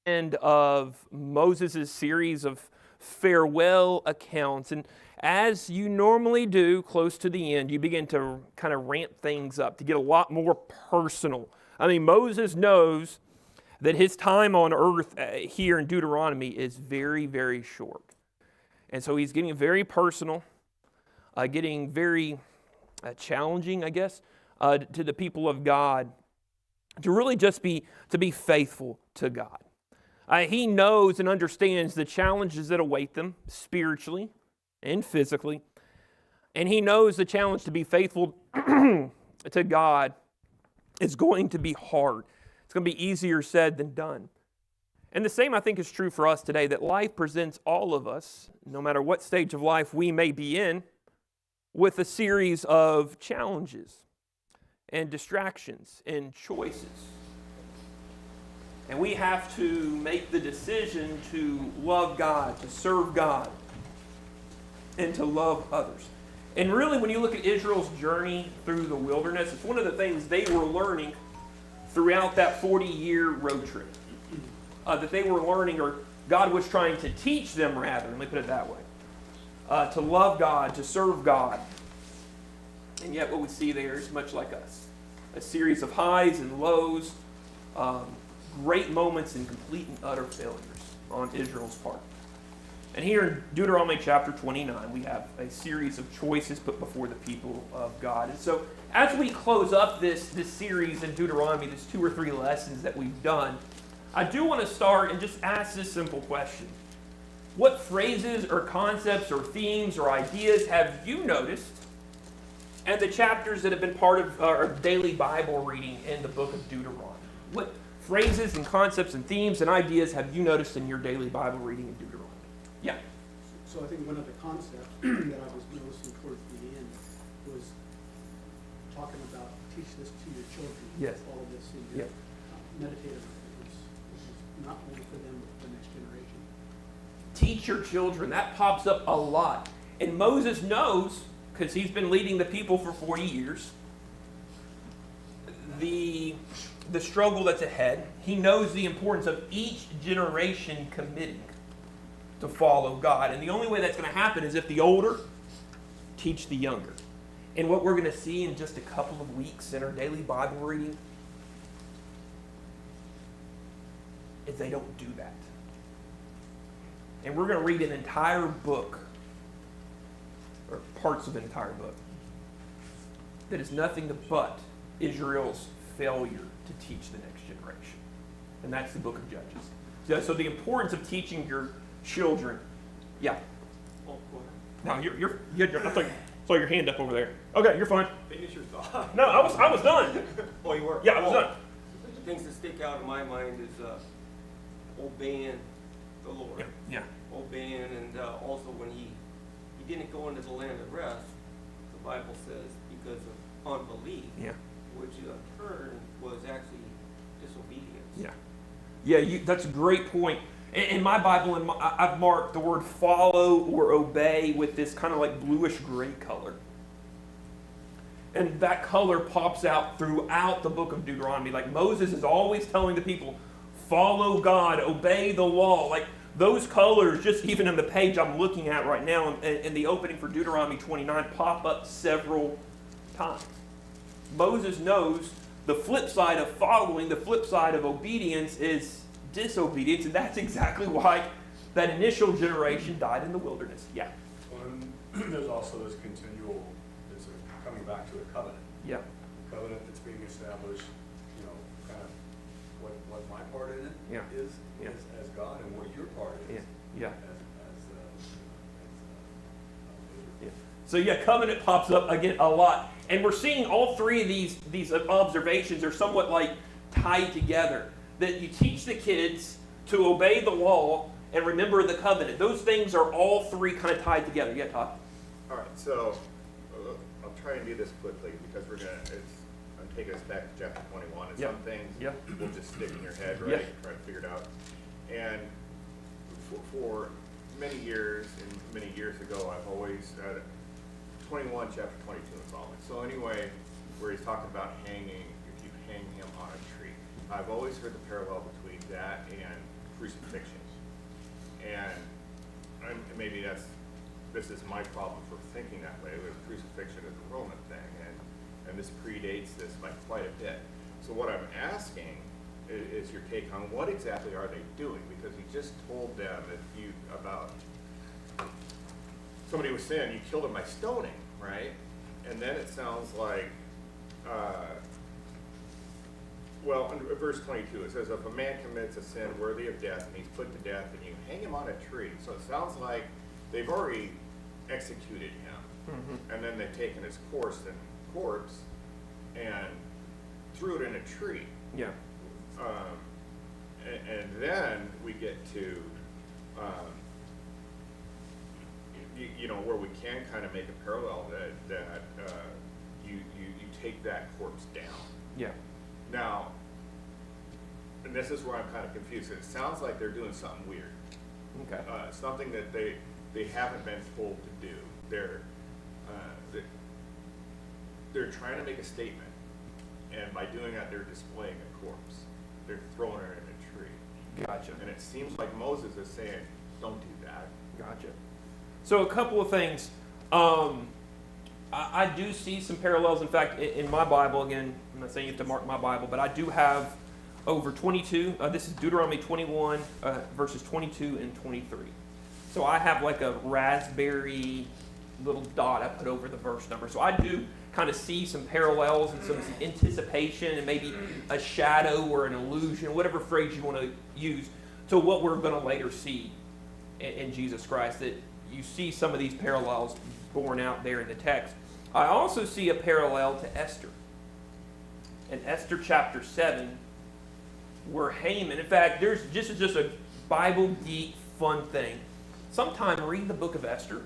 End of Moses' series of farewell accounts. And as you normally do close to the end, you begin to kind of ramp things up to get a lot more personal. I mean, Moses knows that his time on earth here in Deuteronomy is very, very short. And so he's getting very personal, getting very challenging, I guess, to the people of God to really just be faithful to God. He knows and understands the challenges that await them spiritually and physically. And he knows the challenge to be faithful to God is going to be hard. It's going to be easier said than done. And the same, I think, is true for us today, that life presents all of us, no matter what stage of life we may be in, with a series of challenges and distractions and choices. And we have to make the decision to love God, to serve God, and to love others. And really, when you look at Israel's journey through the wilderness, it's one of the things they were learning throughout that 40-year road trip. That they were learning, or God was trying to teach them, rather, let me put it that way, to love God, to serve God. And yet what we see there is much like us. A series of highs and lows, great moments and complete and utter failures on Israel's part. And here in Deuteronomy chapter 29, we have a series of choices put before the people of God. And so as we close up this series in Deuteronomy, these 2 or 3 lessons that we've done, I do want to start and just ask this simple question. What phrases or concepts or themes or ideas have you noticed and the chapters that have been part of our daily Bible reading in the book of Deuteronomy? What phrases and concepts and themes and ideas have you noticed in your daily Bible reading in Deuteronomy? Yeah. So I think one of the concepts that I was noticing towards the end was talking about teach this to your children. Yes. All of this in your meditative words, which is not only for them but for the next generation. Teach your children. That pops up a lot. And Moses knows, because he's been leading the people for 40 years, the struggle that's ahead. He knows the importance of each generation committing to follow God. And the only way that's going to happen is if the older teach the younger. And what we're going to see in just a couple of weeks in our daily Bible reading is they don't do that. And we're going to read an entire book, or parts of an entire book, that is nothing but Israel's failure to teach the next generation. And that's the book of Judges. So the importance of teaching your children. Yeah. Oh, go No, ahead. I saw your hand up over there. Okay, you're fine. Finish your thought. No, I was done. Oh, you were? Yeah, I was done. Things that stick out in my mind is obeying the Lord. Yeah. Obeying, and also when he didn't go into the land of rest, the Bible says, because of unbelief, Yeah. which in turn was actually disobedience. Yeah, that's a great point. In my Bible, I've marked the word follow or obey with this kind of like bluish gray color. And that color pops out throughout the book of Deuteronomy. Like Moses is always telling the people, follow God, obey the law. Like those colors, just even in the page I'm looking at right now in the opening for Deuteronomy 29, pop up several times. Moses knows the flip side of following, the flip side of obedience is disobedience, and that's exactly why that initial generation died in the wilderness. Yeah. And there's also this continual, coming back to a covenant. Yeah. A covenant that's being established, kind of what my part in it is as God, and what your part is Yeah. as So covenant pops up again a lot. And we're seeing all three of these observations are somewhat like tied together. That you teach the kids to obey the law and remember the covenant. Those things are all three kind of tied together. Yeah, Todd? All right, so I'll try and do this quickly because I'm taking us back to chapter 21. And some things will just stick in your head, right? Yeah. Try to figure it out. And for many years, and many years ago, I've always had 21, chapter 22 installment. So anyway, where he's talking about hanging, if you hang him on a tree. I've always heard the parallel between that and crucifixion. And maybe this is my problem for thinking that way, with crucifixion is a Roman thing, and this predates this by quite a bit. So what I'm asking is your take on what exactly are they doing? Because he just told them about somebody was saying you killed him by stoning, right? And then it sounds like, well, in verse 22, it says, if a man commits a sin worthy of death and he's put to death and you hang him on a tree. So it sounds like they've already executed him. Mm-hmm. And then they've taken his corpse and threw it in a tree. Yeah. And then we get to, you know, where we can kind of make a parallel that you take that corpse down. Yeah. Now, and this is where I'm kind of confused. It sounds like they're doing something weird. Okay. Something that they haven't been told to do. They're trying to make a statement, and by doing that, they're displaying a corpse. They're throwing her in a tree. Gotcha. And it seems like Moses is saying, don't do that. Gotcha. So a couple of things. I do see some parallels. In fact, in my Bible, again, I'm not saying you have to mark my Bible, but I do have over 22. This is Deuteronomy 21, verses 22 and 23. So I have like a raspberry little dot I put over the verse number. So I do kind of see some parallels and some anticipation and maybe a shadow or an illusion, whatever phrase you want to use, to what we're going to later see in Jesus Christ. That you see some of these parallels borne out there in the text. I also see a parallel to Esther. In Esther chapter 7, where Haman, in fact, this is just a Bible geek fun thing. Sometime read the book of Esther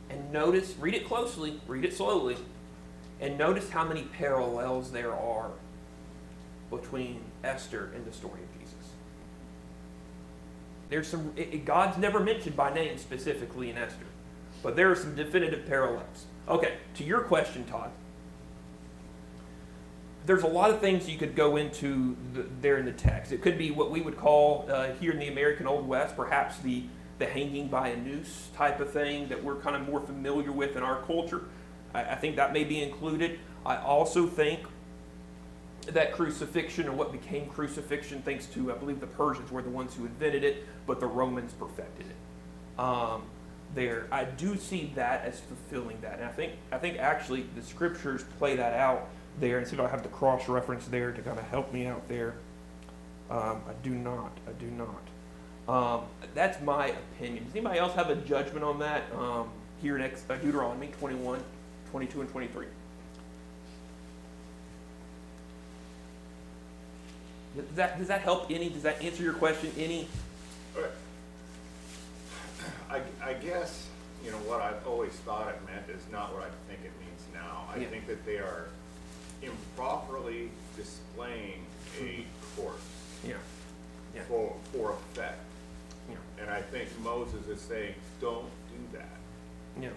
and notice, read it closely, read it slowly, and notice how many parallels there are between Esther and the story of Jesus. There's some, God's never mentioned by name specifically in Esther, but there are some definitive parallels. Okay, to your question, Todd. There's a lot of things you could go into there in the text. It could be what we would call here in the American Old West, perhaps the hanging by a noose type of thing that we're kind of more familiar with in our culture. I think that may be included. I also think that crucifixion, or what became crucifixion, thanks to, I believe, the Persians were the ones who invented it, but the Romans perfected it. There, I do see that as fulfilling that, and I think actually the scriptures play that out there. And see if I have the cross reference there to kind of help me out there. I do not. That's my opinion. Does anybody else have a judgment on that? Here in Deuteronomy 21, 22, and 23. Does that help any? Does that answer your question any? I guess, you know, what I've always thought it meant is not what I think it means now. I think that they are improperly displaying a corpse for effect. Yeah. And I think Moses is saying, don't do that. Yeah.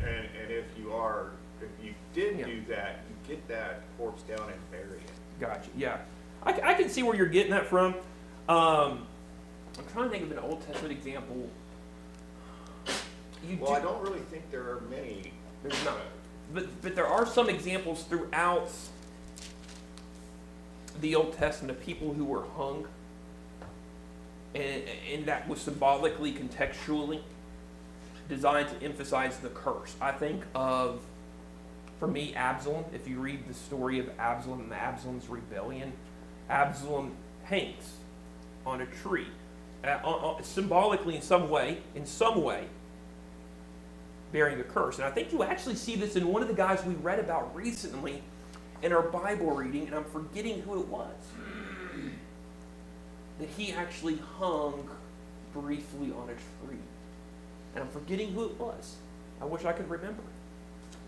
And if you did do that, you get that corpse down and bury it. Gotcha. Yeah. I can see where you're getting that from. I'm trying to think of an Old Testament example. I don't really think there are many. There's not. But there are some examples throughout the Old Testament of people who were hung, and that was symbolically, contextually designed to emphasize the curse. I think of, for me, Absalom. If you read the story of Absalom and Absalom's rebellion, Absalom hangs on a tree, symbolically in some way, bearing the curse. And I think you actually see this in one of the guys we read about recently in our Bible reading, and I'm forgetting who it was, that he actually hung briefly on a tree. And I'm forgetting who it was. I wish I could remember.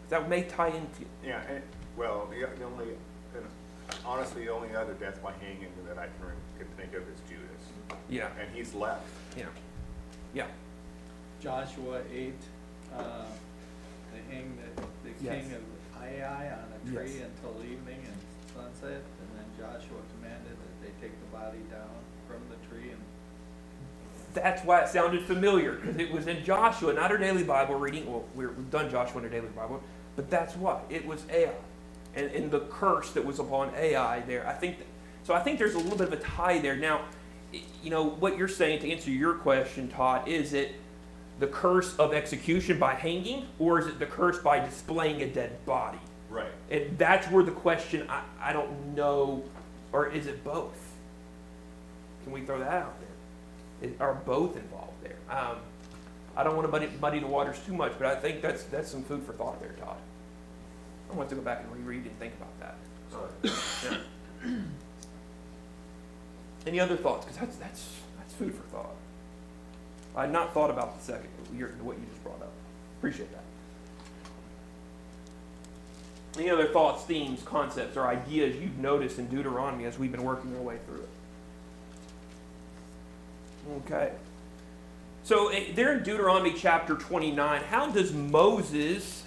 That may tie into. Yeah, honestly, the only other death by hanging that I can think of is Judas. Yeah. And he's left. Yeah. Yeah. Joshua 8, they hang the king of Ai on a tree until evening and sunset, and then Joshua commanded that they take the body down from the tree and That's why it sounded familiar, because it was in Joshua, not our daily Bible reading. Well, we've done Joshua in our daily Bible, but that's why. It was Ai. And the curse that was upon Ai there. I think there's a little bit of a tie there. Now, you know, what you're saying, to answer your question, Todd, is it the curse of execution by hanging, or is it the curse by displaying a dead body? Right. And that's where the question, I don't know, or is it both? Can we throw that out there? Are both involved there? I don't want to muddy the waters too much, but I think that's some food for thought there, Todd. I want to go back and reread and think about that. Sorry. Yeah. Any other thoughts? Because that's food for thought. I had not thought about the second, what you just brought up. Appreciate that. Any other thoughts, themes, concepts, or ideas you've noticed in Deuteronomy as we've been working our way through it? Okay. So there in Deuteronomy chapter 29, how does Moses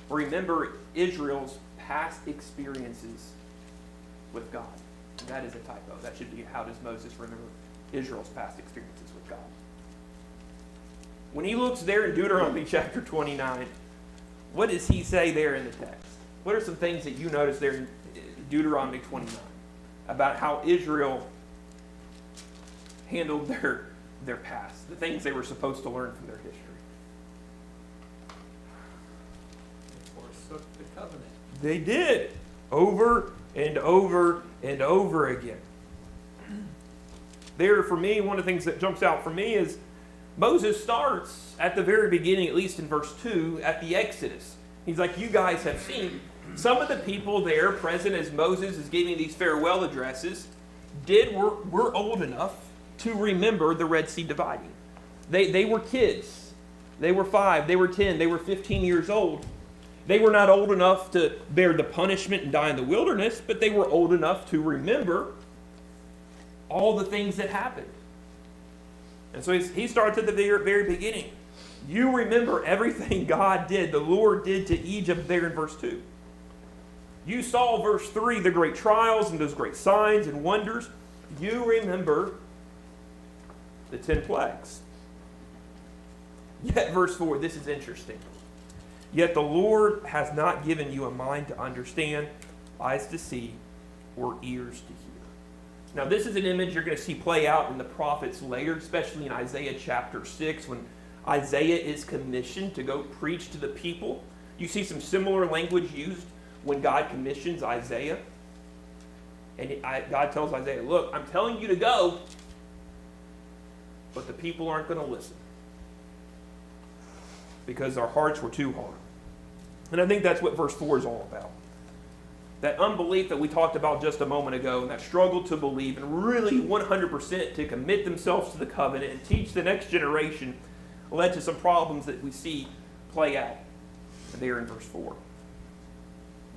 remember Israel's past experiences with God? That is a typo. That should be, how does Moses remember Israel's past experiences with God? When he looks there in Deuteronomy chapter 29, what does he say there in the text? What are some things that you notice there in Deuteronomy 29 about how Israel handled their past, the things they were supposed to learn from their history? forsook the covenant. They did, over and over and over again. There, for me, one of the things that jumps out for me is Moses starts at the very beginning, at least in verse 2, at the Exodus. He's like, you guys have seen. Some of the people there present as Moses is giving these farewell addresses were old enough to remember the Red Sea dividing. They were kids. They were 5, they were 10, they were 15 years old. They were not old enough to bear the punishment and die in the wilderness, but they were old enough to remember all the things that happened. And so he starts at the very, very beginning. You remember everything God did, the Lord did to Egypt there in verse 2. You saw, verse 3, the great trials and those great signs and wonders. You remember the 10 plagues. Yet, verse 4, this is interesting. Yet the Lord has not given you a mind to understand, eyes to see, or ears to hear. Now, this is an image you're going to see play out in the prophets later, especially in Isaiah chapter 6, when Isaiah is commissioned to go preach to the people. You see some similar language used when God commissions Isaiah. And God tells Isaiah, look, I'm telling you to go, but the people aren't going to listen because our hearts were too hard. And I think that's what verse 4 is all about. That unbelief that we talked about just a moment ago, and that struggle to believe and really 100% to commit themselves to the covenant and teach the next generation, led to some problems that we see play out there in verse 4.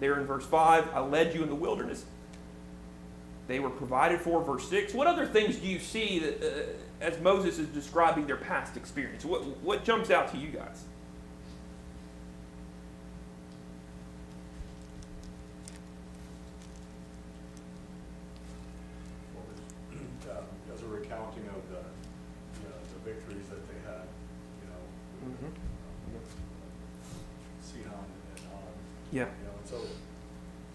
There in verse 5, I led you in the wilderness. They were provided for, verse 6. What other things do you see that, as Moses is describing their past experience? What jumps out to you guys? As a recounting of the victories that they had, Sihon and Og. Yeah. And so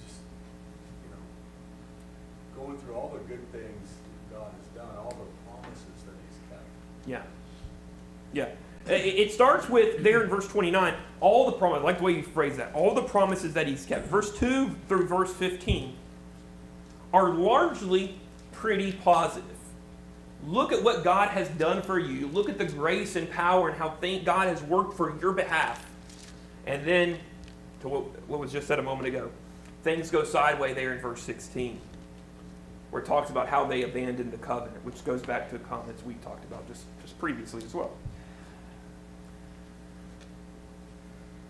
just, going through all the good things God has done, all the promises that He's kept. Yeah. Yeah. It starts with, there in verse 29, all the promises, I like the way you phrase that, all the promises that He's kept. Verse 2 through verse 15 are largely pretty positive. Look at what God has done for you. Look at the grace and power and how God has worked for your behalf. And then, to what was just said a moment ago, things go sideways there in verse 16, where it talks about how they abandoned the covenant, which goes back to comments we talked about just previously as well.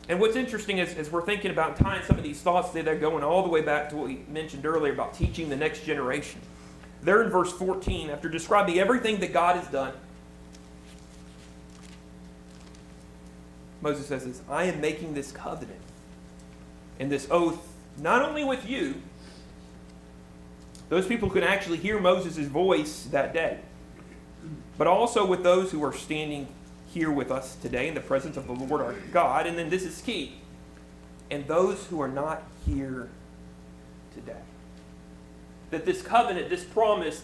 And what's interesting is, as we're thinking about tying some of these thoughts, they're going all the way back to what we mentioned earlier about teaching the next generation. There in verse 14, after describing everything that God has done, Moses says this, I am making this covenant and this oath not only with you, Those people could actually hear Moses' voice that day. But also with those who are standing here with us today in the presence of the Lord our God. And then this is key. And those who are not here today. That this covenant, this promise,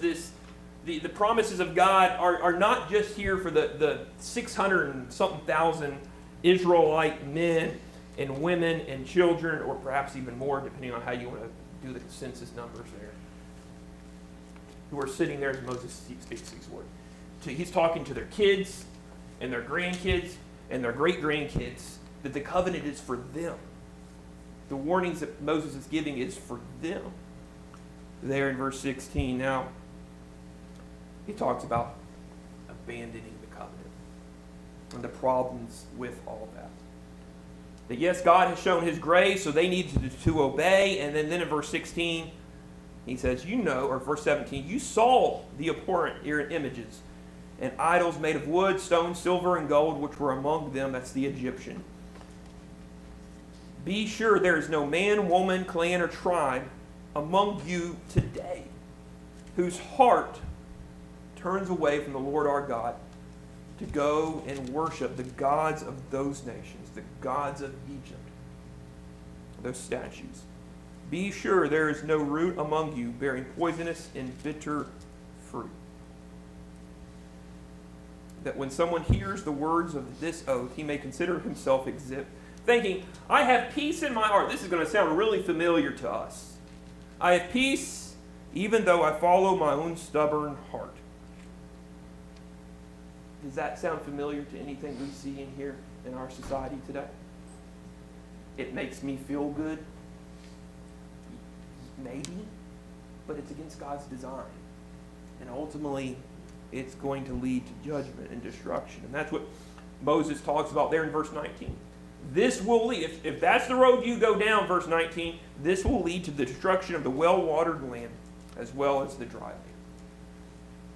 the promises of God are not just here for the 600 and something thousand Israelite men and women and children, or perhaps even more, depending on how you want to do the census numbers there, who are sitting there as Moses speaks these words. He's talking to their kids and their grandkids and their great-grandkids, that the covenant is for them. The warnings that Moses is giving is for them. There in verse 16, now, he talks about abandoning the covenant and the problems with all that. That yes, God has shown his grace, so they need to obey. And then in verse 16, he says, or verse 17, you saw the abhorrent images and idols made of wood, stone, silver, and gold, which were among them. That's the Egyptian. Be sure there is no man, woman, clan, or tribe among you today whose heart turns away from the Lord our God to go and worship the gods of those nations, the gods of Egypt, those statues. Be sure there is no root among you bearing poisonous and bitter fruit. That when someone hears the words of this oath, he may consider himself exempt, thinking, I have peace in my heart. This is going to sound really familiar to us. I have peace even though I follow my own stubborn heart. Does that sound familiar to anything we see in here in our society today? It makes me feel good. Maybe, but it's against God's design. And ultimately, it's going to lead to judgment and destruction. And that's what Moses talks about there in verse 19. This will lead, if that's the road you go down, verse 19, this will lead to the destruction of the well-watered land as well as the dry land.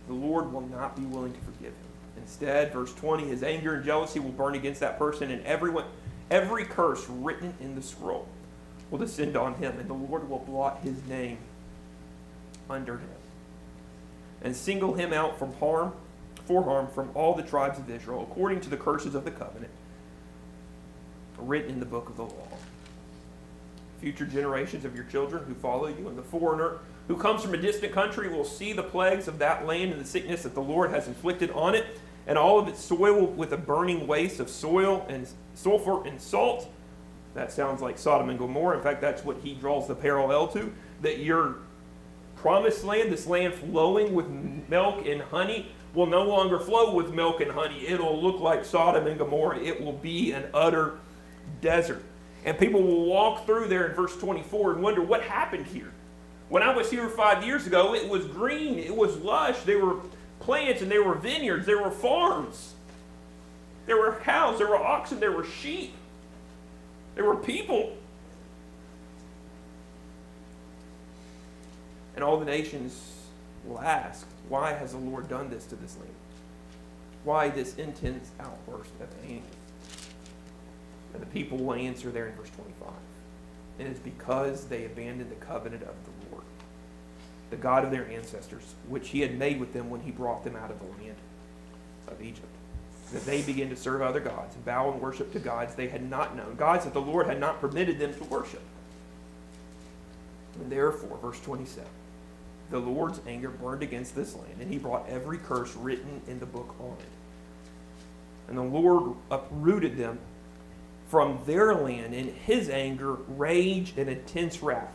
The Lord will not be willing to forgive him. Instead, verse 20, his anger and jealousy will burn against that person, and every curse written in the scroll will descend on him, and the Lord will blot his name under him and single him out for harm from all the tribes of Israel, according to the curses of the covenant written in the book of the law. Future generations of your children who follow you, and the foreigner who comes from a distant country will see the plagues of that land and the sickness that the Lord has inflicted on it, and all of its soil with a burning waste of soil and sulfur and salt. That sounds like Sodom and Gomorrah. In fact, that's what he draws the parallel to, that your promised land, this land flowing with milk and honey, will no longer flow with milk and honey. It'll look like Sodom and Gomorrah. It will be an utter desert. And people will walk through there in verse 24 and wonder, what happened here? When I was here 5 years ago, it was green, it was lush, there were plants and there were vineyards, there were farms. There were cows, there were oxen, there were sheep. There were people. And all the nations will ask, why has the Lord done this to this land? Why this intense outburst of anger? And the people will answer there in verse 25. And it's because they abandoned the covenant of the Lord, the God of their ancestors, which he had made with them when he brought them out of the land of Egypt. That they began to serve other gods and bow and worship to gods they had not known, gods that the Lord had not permitted them to worship. And therefore, verse 27, the Lord's anger burned against this land, and he brought every curse written in the book on it. And the Lord uprooted them from their land in his anger, rage, and intense wrath,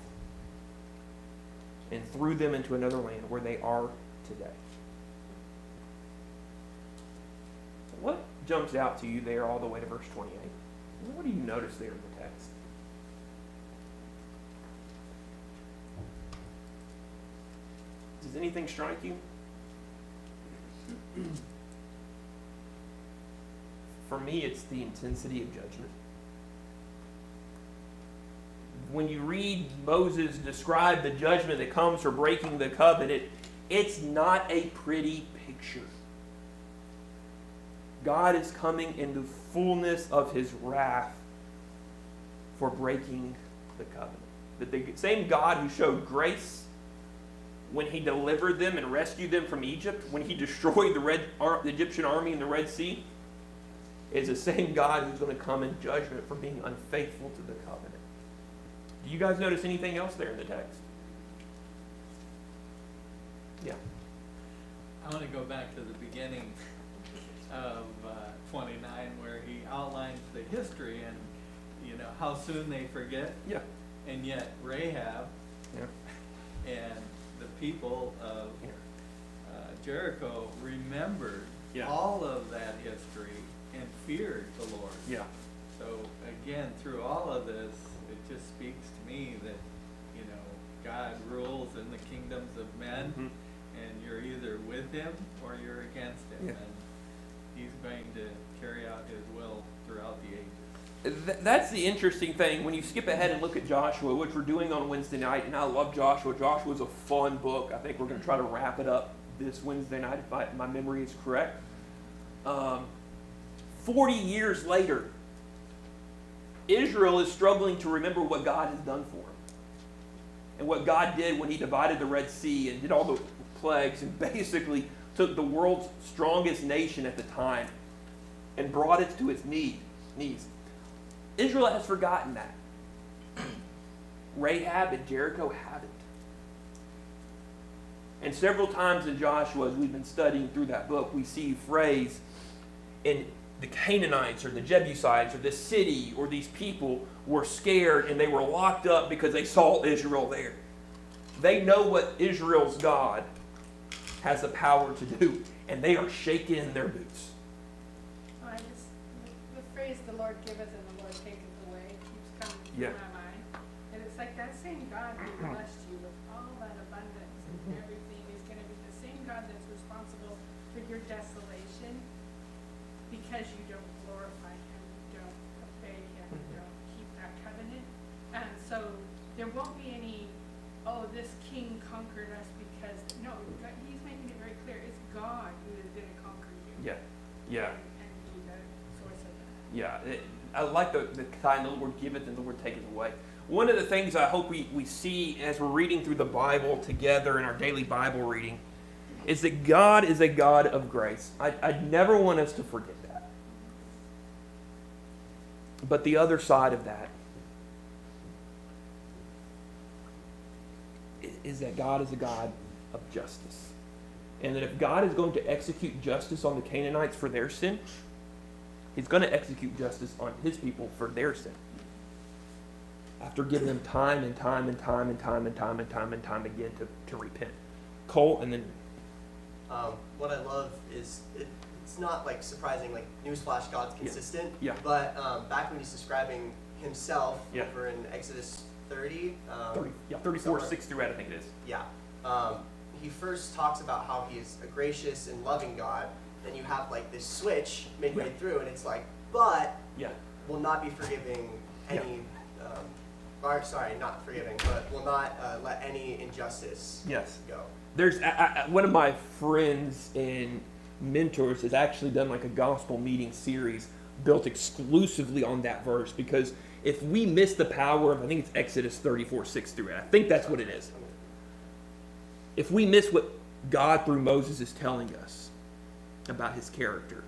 and threw them into another land where they are today. What jumps out to you there all the way to verse 28? What do you notice there in the text? Does anything strike you? For me, it's the intensity of judgment. When you read Moses describe the judgment that comes for breaking the covenant, it's not a pretty picture. God is coming in the fullness of his wrath for breaking the covenant. That the same God who showed grace when he delivered them and rescued them from Egypt, when he destroyed the Egyptian army in the Red Sea, is the same God who's going to come in judgment for being unfaithful to the covenant. Do you guys notice anything else there in the text? Yeah. I want to go back to the beginning of 29 where he outlines the history and, how soon they forget. Yeah. And yet Rahab Yeah. and the people of Jericho remembered Yeah. all of that history and feared the Lord. Yeah. So again, through all of this, it just speaks to me that, God rules in the kingdoms of men, Mhm. and you're either with him or you're against him. Yeah. And he's going to carry out his will throughout the ages. That's the interesting thing. When you skip ahead and look at Joshua, which we're doing on Wednesday night, and I love Joshua. Joshua's a fun book. I think we're going to try to wrap it up this Wednesday night, if my memory is correct. 40 years later, Israel is struggling to remember what God has done for them. And what God did when he divided the Red Sea and did all the plagues and basically took the world's strongest nation at the time and brought it to its knees. Israel has forgotten that. Rahab and Jericho haven't. And several times in Joshua, as we've been studying through that book, we see phrase in the Canaanites or the Jebusites or this city or these people were scared and they were locked up because they saw Israel there. They know what Israel's God has the power to do, and they are shaking in their boots. The phrase "the Lord giveth and the Lord taketh away" keeps coming Yeah. to my mind, and it's like that same God who blessed you with all that abundance and everything is going to be the same God that's responsible for your desolation because you don't glorify Him, you don't obey Him, you don't keep that covenant, and so there won't be any. Oh, this king conquered us because no, he's making it very clear. It's God who is going to conquer you. Yeah. And be the source of that. Yeah, I like the kind the Lord giveth and the Lord taketh away. One of the things I hope we see as we're reading through the Bible together in our daily Bible reading is that God is a God of grace. I'd never want us to forget that. But the other side of that is that God is a God of justice. And that if God is going to execute justice on the Canaanites for their sin, He's going to execute justice on His people for their sin. After giving them time and time and time and time and time and time and time again to repent. Cole, and then... What I love is it's not like surprising, like newsflash, God's consistent. Yeah. But back when he's describing himself Yeah. over in Exodus 30. 34, somewhere. 6 through 8, I think it is. Yeah. He first talks about how he's a gracious and loving God. Then you have like this switch midway Yeah. through, and it's like, but Yeah. will not be forgiving any. Or sorry, not forgiving, but will not let any injustice Yes. go. There's one of my friends and mentors has actually done like a gospel meeting series built exclusively on that verse, because if we miss the power of, I think it's Exodus 34, 6 through 8, I think that's what it is. If we miss what God through Moses is telling us about His character,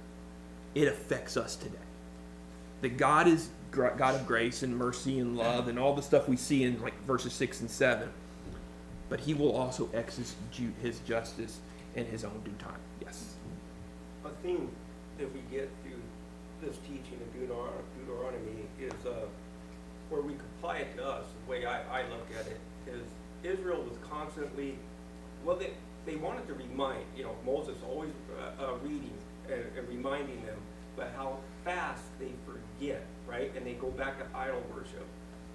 it affects us today. That God is God of grace and mercy and love and all the stuff we see in like verses 6 and 7. But He will also execute His justice in His own due time. Yes. A thing that we get through this teaching of Deuteronomy is where we could apply it to us. The way I look at it is Israel was constantly, well, they wanted to remind, Moses always reading and reminding them, but how fast they forget, right? And they go back to idol worship.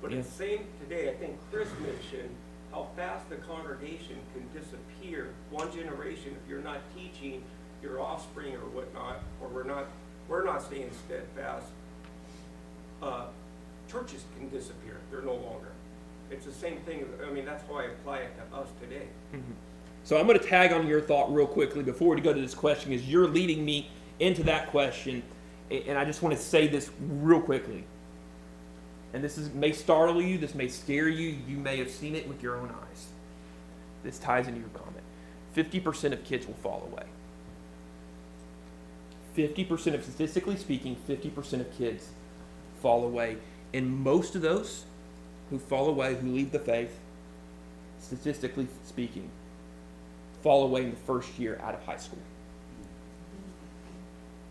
But it's the same today. I think Chris mentioned how fast the congregation can disappear. One generation, if you're not teaching your offspring or whatnot, or we're not staying steadfast, churches can disappear. They're no longer. It's the same thing. I mean, that's how I apply it to us today. Mm-hmm. So I'm going to tag on your thought real quickly before we go to this question, because you're leading me into that question, and I just want to say this real quickly. And this may startle you, this may scare you, you may have seen it with your own eyes. This ties into your comment. 50% of kids will fall away. 50% of, statistically speaking, 50% of kids fall away. And most of those who fall away, who leave the faith, statistically speaking, fall away in the first year out of high school.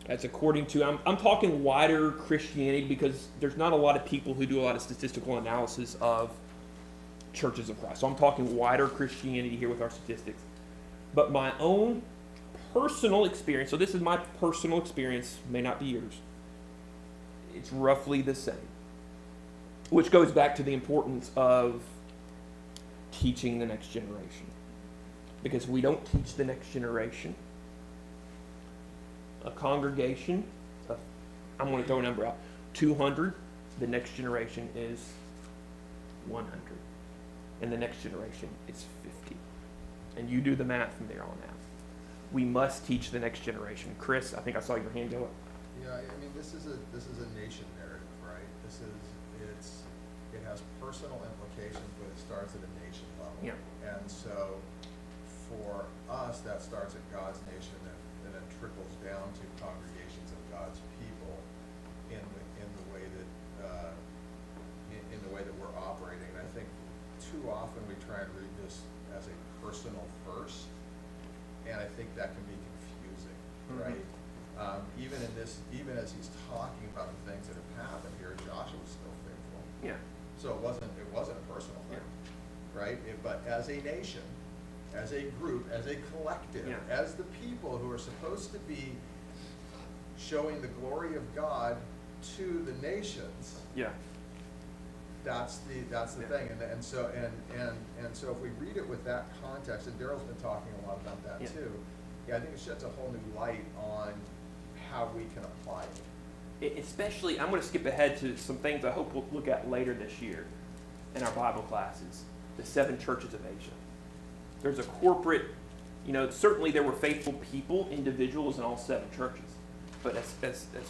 That's according to, I'm talking wider Christianity because there's not a lot of people who do a lot of statistical analysis of churches of Christ. So I'm talking wider Christianity here with our statistics. But my own personal experience, so this is my personal experience, may not be yours, it's roughly the same. Which goes back to the importance of teaching the next generation. Because we don't teach the next generation. A congregation, I'm going to throw a number out, 200, the next generation is 100. And the next generation is 50. And you do the math from there on out. We must teach the next generation. Chris, I think I saw your hand go up. Yeah, I mean, this is a nation narrative, right? It has personal implications, but it starts at a nation level. Yeah. And so, for us, that starts at God's nation and then trickles down to congregations of God's people in the way that we're operating. And I think too often we try and read this as a personal first, and I think that can be confusing, right? Even as he's talking about the things that have happened here, Joshua was still faithful. Yeah. So it wasn't a personal thing, right? But as a nation, as a group, as a collective, as the people who are supposed to be showing the glory of God to the nations, that's the thing. And so if we read it with that context, and Daryl's been talking a lot about that too. I think it sheds a whole new light on how we can apply it. Especially, I'm going to skip ahead to some things I hope we'll look at later this year in our Bible classes. The 7 churches of Asia. There's a corporate, certainly there were faithful people, individuals in all 7 churches. But as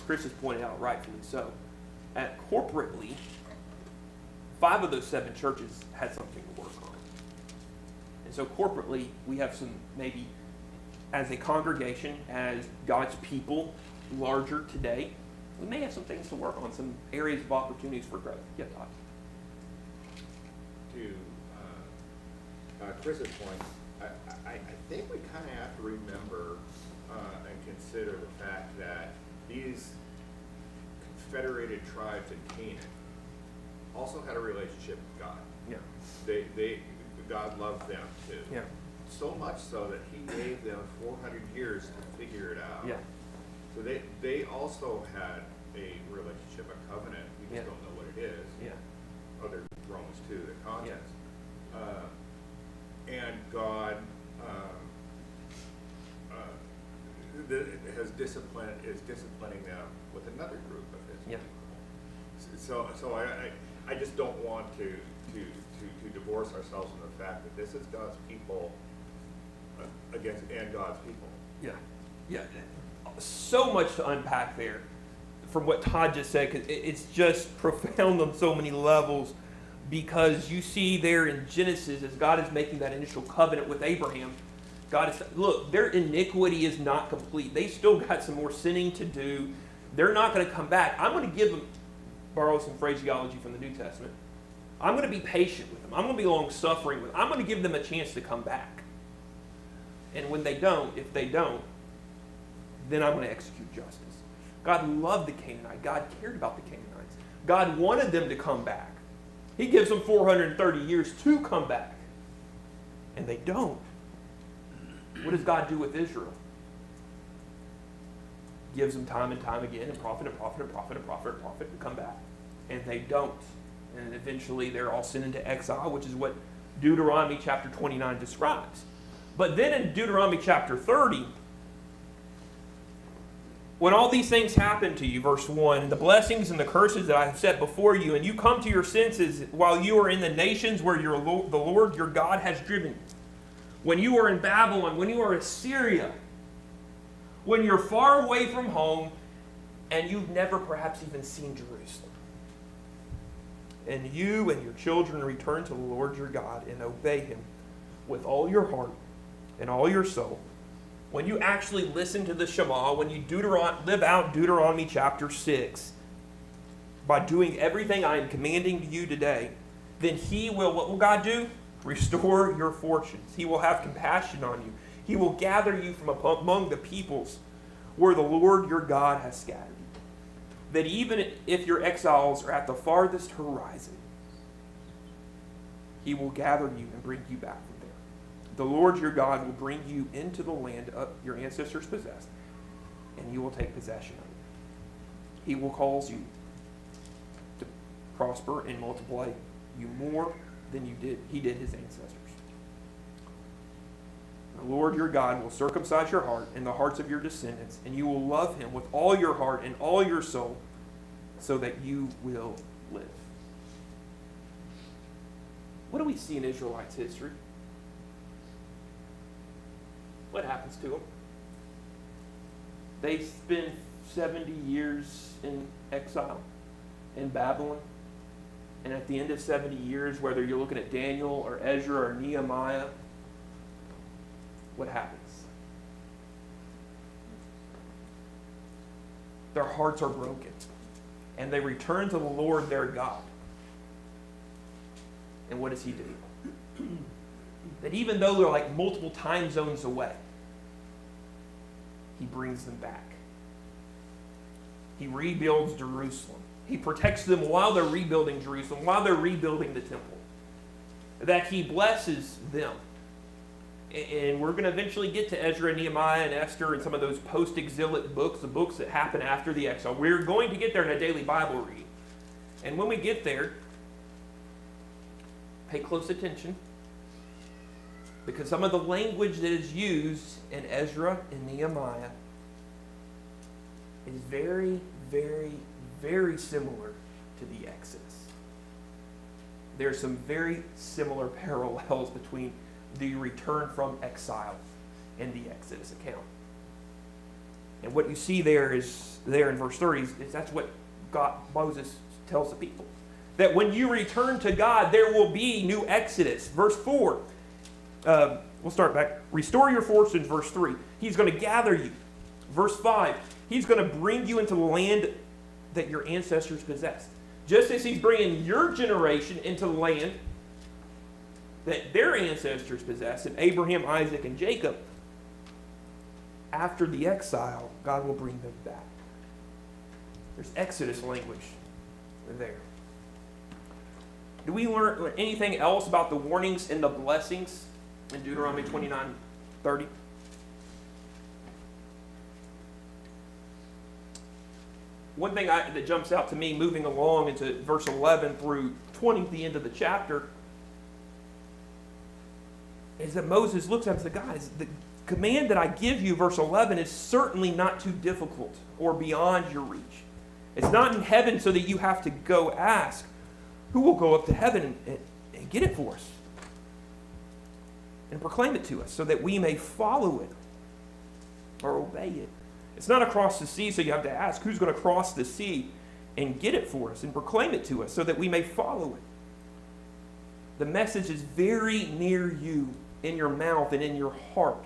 Chris has pointed out, rightfully so, corporately, 5 of those 7 churches had something to work on. And so corporately, we have some, maybe as a congregation, as God's people, larger today, we may have some things to work on, some areas of opportunities for growth. Yeah, Todd. To Chris's point, I think we kind of have to remember and consider the fact that these confederated tribes in Canaan also had a relationship with God. Yeah. God loved them too. Yeah. So much so that he gave them 400 years to figure it out. Yeah. So they also had a relationship, a covenant. We just don't know what it is. Yeah. Other Romans 2, the context. And God is disciplining them with another group of his people. So I just don't want to divorce ourselves from the fact that this is God's people and God's people. Yeah. So much to unpack there from what Todd just said, because it's just profound on so many levels, because you see there in Genesis, as God is making that initial covenant with Abraham, God is, look, their iniquity is not complete. They still got some more sinning to do. They're not going to come back. I'm going to give them, borrow some phraseology from the New Testament, I'm going to be patient with them. I'm going to be long-suffering with them. I'm going to give them a chance to come back. And when they don't, if they don't, then I'm going to execute justice. God loved the Canaanites. God cared about the Canaanites. God wanted them to come back. He gives them 430 years to come back. And they don't. What does God do with Israel? Gives them time and time again, and prophet to come back. And they don't. And eventually they're all sent into exile, which is what Deuteronomy chapter 29 describes. But then in Deuteronomy chapter 30, when all these things happen to you, verse 1, the blessings and the curses that I have set before you, and you come to your senses while you are in the nations where the Lord your God has driven you, when you are in Babylon, when you are in Assyria, when you're far away from home, and you've never perhaps even seen Jerusalem, and you and your children return to the Lord your God and obey him with all your heart and all your soul, when you actually listen to the Shema, when you live out Deuteronomy chapter 6, by doing everything I am commanding you today, then He will, what will God do? Restore your fortunes. He will have compassion on you. He will gather you from among the peoples where the Lord your God has scattered you. That even if your exiles are at the farthest horizon, He will gather you and bring you back from there. The Lord your God will bring you into the land your ancestors possessed, and you will take possession of it. He will cause you to prosper and multiply you more than He did His ancestors. The Lord your God will circumcise your heart and the hearts of your descendants, and you will love Him with all your heart and all your soul, so that you will live. What do we see in Israelites' history? What happens to them? They spend 70 years in exile in Babylon. And at the end of 70 years, whether you're looking at Daniel or Ezra or Nehemiah, what happens? Their hearts are broken. And they return to the Lord their God. And what does He do? That even though they're like multiple time zones away, He brings them back. He rebuilds Jerusalem. He protects them while they're rebuilding Jerusalem, while they're rebuilding the temple. That He blesses them. And we're going to eventually get to Ezra, Nehemiah, and Esther and some of those post-exilic books, the books that happen after the exile. We're going to get there in a daily Bible reading. And when we get there, pay close attention, because some of the language that is used in Ezra and Nehemiah is very, very, very similar to the Exodus. There are some very similar parallels between the return from exile and the Exodus account. And what you see there is, there in verse 30, is that's what Moses tells the people. That when you return to God, there will be new Exodus. Verse 4, we'll start back. Restore your fortunes, verse 3. He's going to gather you. Verse 5, He's going to bring you into the land that your ancestors possessed. Just as He's bringing your generation into the land that their ancestors possessed, and Abraham, Isaac, and Jacob, after the exile, God will bring them back. There's Exodus language there. Do we learn anything else about the warnings and the blessings in Deuteronomy 29:30? One thing that jumps out to me moving along into verse 11 through 20, the end of the chapter, is that Moses looks at him and says, guys, the command that I give you, verse 11, is certainly not too difficult or beyond your reach. It's not in heaven so that you have to go ask. Who will go up to heaven and get it for us? And proclaim it to us so that we may follow it or obey it. It's not across the sea, so you have to ask, who's going to cross the sea and get it for us and proclaim it to us so that we may follow it? The message is very near you, in your mouth and in your heart,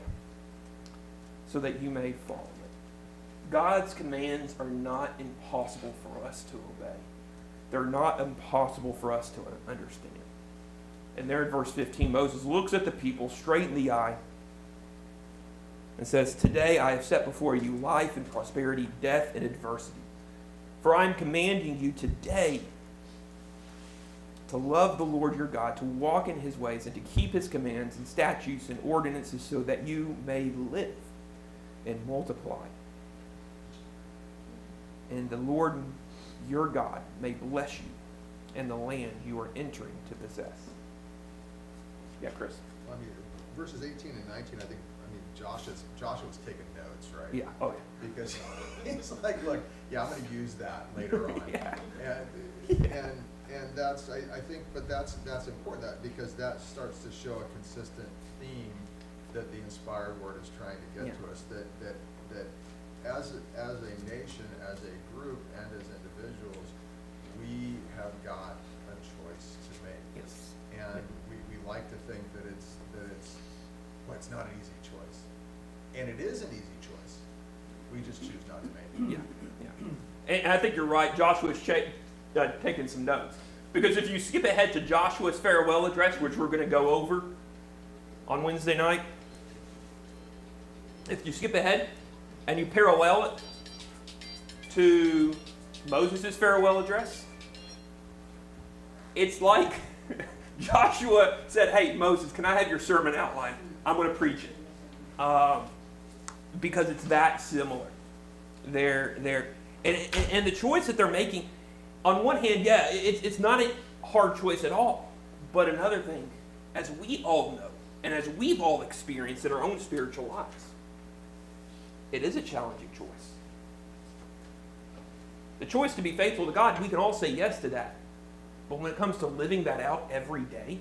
so that you may follow it. God's commands are not impossible for us to obey. They're not impossible for us to understand. And there in verse 15, Moses looks at the people straight in the eye and says, today I have set before you life and prosperity, death and adversity. For I am commanding you today to love the Lord your God, to walk in His ways, and to keep His commands and statutes and ordinances so that you may live and multiply. And the Lord your God may bless you in the land you are entering to possess. Yeah, Chris. I mean, verses 18 and 19, I think, Joshua's taking notes, right? Yeah. Oh, yeah. Because he's like, look, yeah, I'm going to use that later on. Yeah. And that's, I think, but that's important, because that starts to show a consistent theme that the inspired word is trying to get to us, that as a nation, as a group, and as individuals, we have got a choice to make. Yes. And we like to think that it's it's not an easy choice. And it is an easy choice. We just choose not to make it. Yeah, yeah. And I think you're right. Joshua's taking some notes. Because if you skip ahead to Joshua's farewell address, which we're going to go over on Wednesday night, if you skip ahead and you parallel it to Moses' farewell address, it's like Joshua said, hey, Moses, can I have your sermon outline? I'm going to preach it. Because it's that similar. And the choice that they're making, on one hand, yeah, it's not a hard choice at all. But another thing, as we all know, and as we've all experienced in our own spiritual lives, it is a challenging choice. The choice to be faithful to God, we can all say yes to that. But when it comes to living that out every day,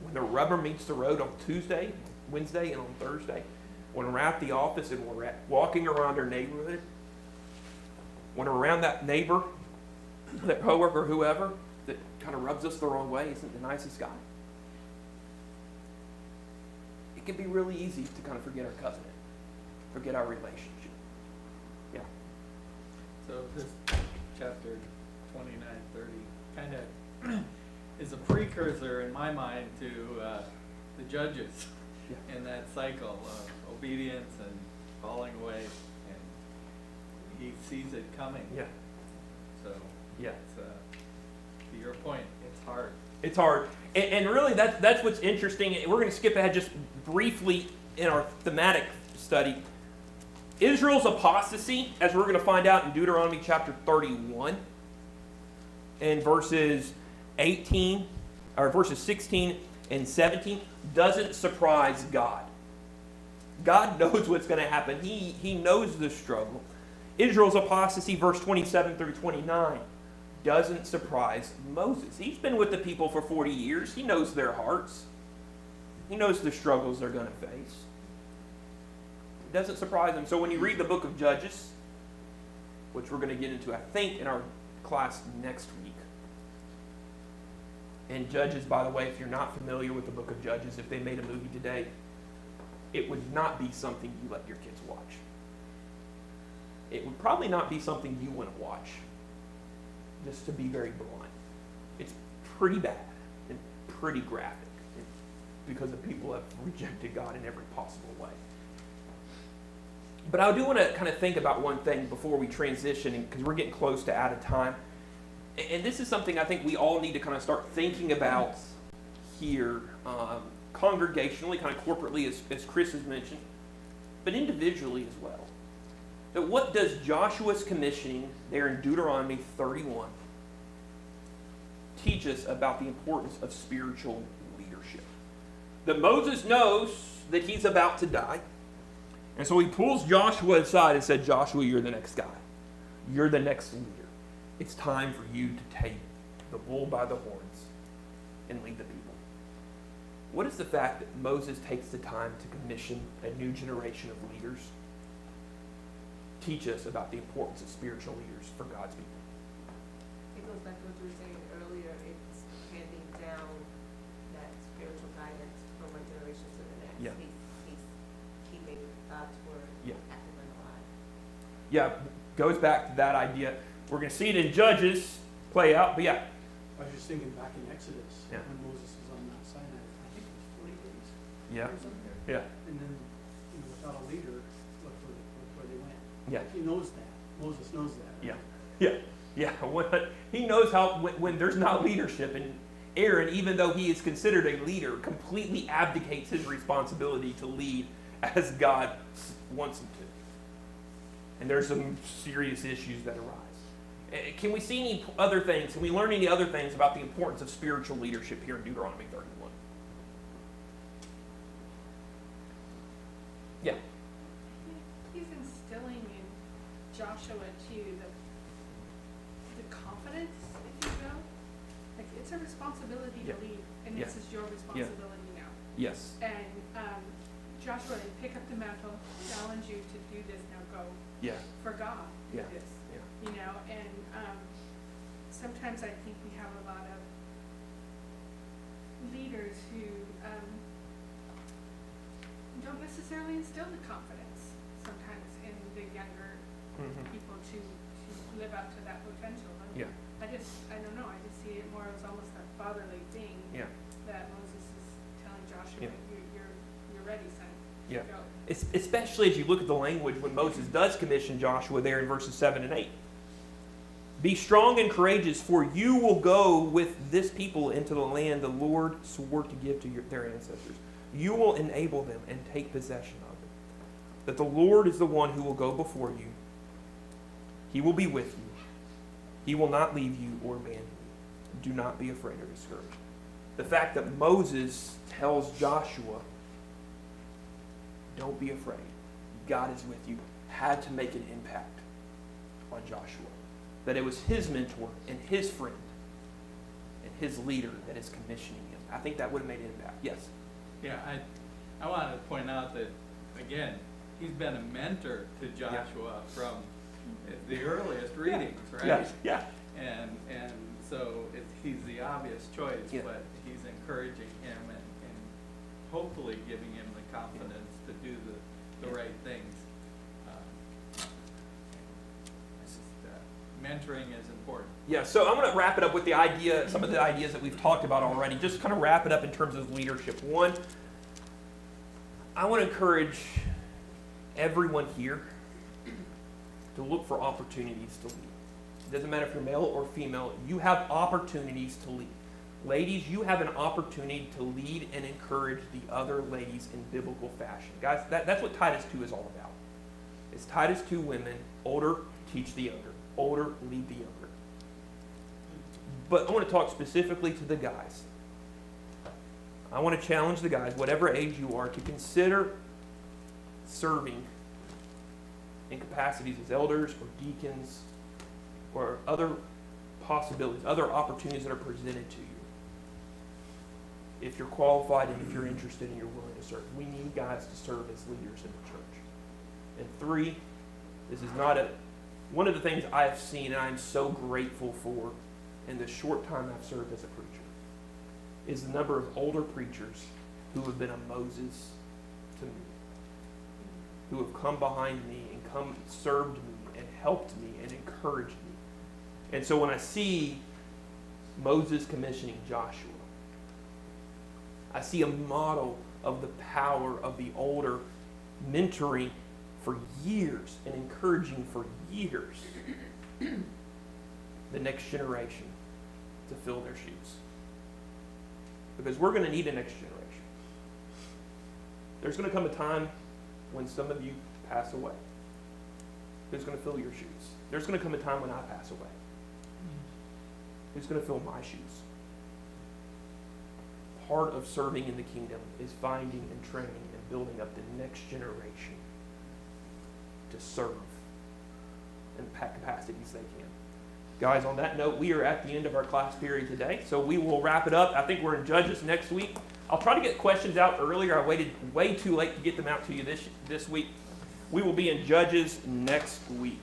when the rubber meets the road on Tuesday, Wednesday, and on Thursday, when we're at the office and we're walking around our neighborhood, when we're around that neighbor, that coworker, whoever, that kind of rubs us the wrong way, isn't the nicest guy, it can be really easy to kind of forget our covenant, forget our relationship. Yeah. So this chapter 29, 30 kind of is a precursor in my mind to the Judges in that cycle of obedience and falling away, and he sees it coming. Yeah. So Yeah. it's, to your point, it's hard. It's hard. And really, that's what's interesting. We're going to skip ahead just briefly in our thematic study. Israel's apostasy, as we're going to find out in Deuteronomy chapter 31, and verses 18, or verses 16 and 17, doesn't surprise God. God knows what's going to happen. He knows the struggle. Israel's apostasy, verse 27 through 29, doesn't surprise Moses. He's been with the people for 40 years. He knows their hearts. He knows the struggles they're going to face. It doesn't surprise him. So when you read the book of Judges, which we're going to get into, I think, in our class next week. And Judges, by the way, if you're not familiar with the book of Judges, if they made a movie today, it would not be something you let your kids watch. It would probably not be something you want to watch, just to be very blunt. It's pretty bad and pretty graphic because the people have rejected God in every possible way. But I do want to kind of think about one thing before we transition, because we're getting close to out of time. And this is something I think we all need to kind of start thinking about here, congregationally, kind of corporately, as Chris has mentioned, but individually as well. That what does Joshua's commissioning there in Deuteronomy 31 teach us about the importance of spiritual leadership? That Moses knows that he's about to die, and so he pulls Joshua aside and said, Joshua, you're the next guy. You're the next leader. It's time for you to take the bull by the horns and lead the people. What is the fact that Moses takes the time to commission a new generation of leaders teach us about the importance of spiritual leaders for God's people? It goes back to what you were saying earlier. It's handing down that spiritual guidance from one generation to the next. Yeah. He's keeping God's word active and alive. Yeah, goes back to that idea. We're going to see it in Judges play out, but yeah. I was just thinking back in Exodus, Yeah. when Moses was on Mount Sinai, I think it was 40 days. Yeah. Or something. Yeah. And then, without a leader, look where they went. Yeah. He knows that. Moses knows that. Yeah. Yeah. Yeah. He knows how, when there's not leadership, and Aaron, even though he is considered a leader, completely abdicates his responsibility to lead as God wants him to. And there's some serious issues that arise. Can we see any other things? Can we learn any other things about the importance of spiritual leadership here in Deuteronomy 31? Yeah. He's instilling in Joshua too the confidence, if you will. Like, it's a responsibility Yeah. to lead, and Yeah. this is your responsibility now. Yes. And Joshua, pick up the mantle, challenge you to do this, now go Yeah. for God, do Yeah. this. Yeah. You know, and sometimes I think we have a lot of leaders who necessarily instill the confidence sometimes in the younger people to live up to that potential. And Yeah. I don't know, I just see it more as almost a fatherly thing. Yeah. That Moses is telling Joshua, Yeah. you're ready, son. Yeah. Go. Especially as you look at the language when Moses does commission Joshua there in verses 7 and 8. Be strong and courageous, for you will go with this people into the land the Lord swore to give to their ancestors. You will enable them and take possession of it. That the Lord is the one who will go before you. He will be with you. He will not leave you or abandon you. Do not be afraid or discouraged. The fact that Moses tells Joshua, don't be afraid, God is with you, had to make an impact on Joshua. That it was his mentor and his friend and his leader that is commissioning him. I think that would have made an impact. Yes? Yeah, I wanted to point out that, again, he's been a mentor to Joshua from the earliest readings, right? Yes. Yeah. And so he's the obvious choice, Yeah. but he's encouraging him and hopefully giving him the confidence to do the right things. Mentoring is important. Yeah, so I'm going to wrap it up with the idea, some of the ideas that we've talked about already. Just kind of wrap it up in terms of leadership. One, I want to encourage everyone here to look for opportunities to lead. It doesn't matter if you're male or female, you have opportunities to lead. Ladies, you have an opportunity to lead and encourage the other ladies in biblical fashion. Guys, that's what Titus 2 is all about. It's Titus 2 women, older, teach the younger. Older, lead the younger. But I want to talk specifically to the guys. I want to challenge the guys, whatever age you are, to consider serving in capacities as elders or deacons or other possibilities, other opportunities that are presented to you. If you're qualified and if you're interested and you're willing to serve. We need guys to serve as leaders in the church. And 3, this is not one of the things I have seen and I'm so grateful for in the short time I've served as a preacher is the number of older preachers who have been a Moses to me, who have come behind me and served me and helped me and encouraged me. And so when I see Moses commissioning Joshua, I see a model of the power of the older mentoring for years and encouraging for years the next generation to fill their shoes. Because we're going to need a next generation. There's going to come a time when some of you pass away. Who's going to fill your shoes? There's going to come a time when I pass away. Who's going to fill my shoes? Part of serving in the kingdom is finding and training and building up the next generation to serve in the capacities they can. Guys, on that note, we are at the end of our class period today, so we will wrap it up. I think we're in Judges next week. I'll try to get questions out earlier. I waited way too late to get them out to you this week. We will be in Judges next week.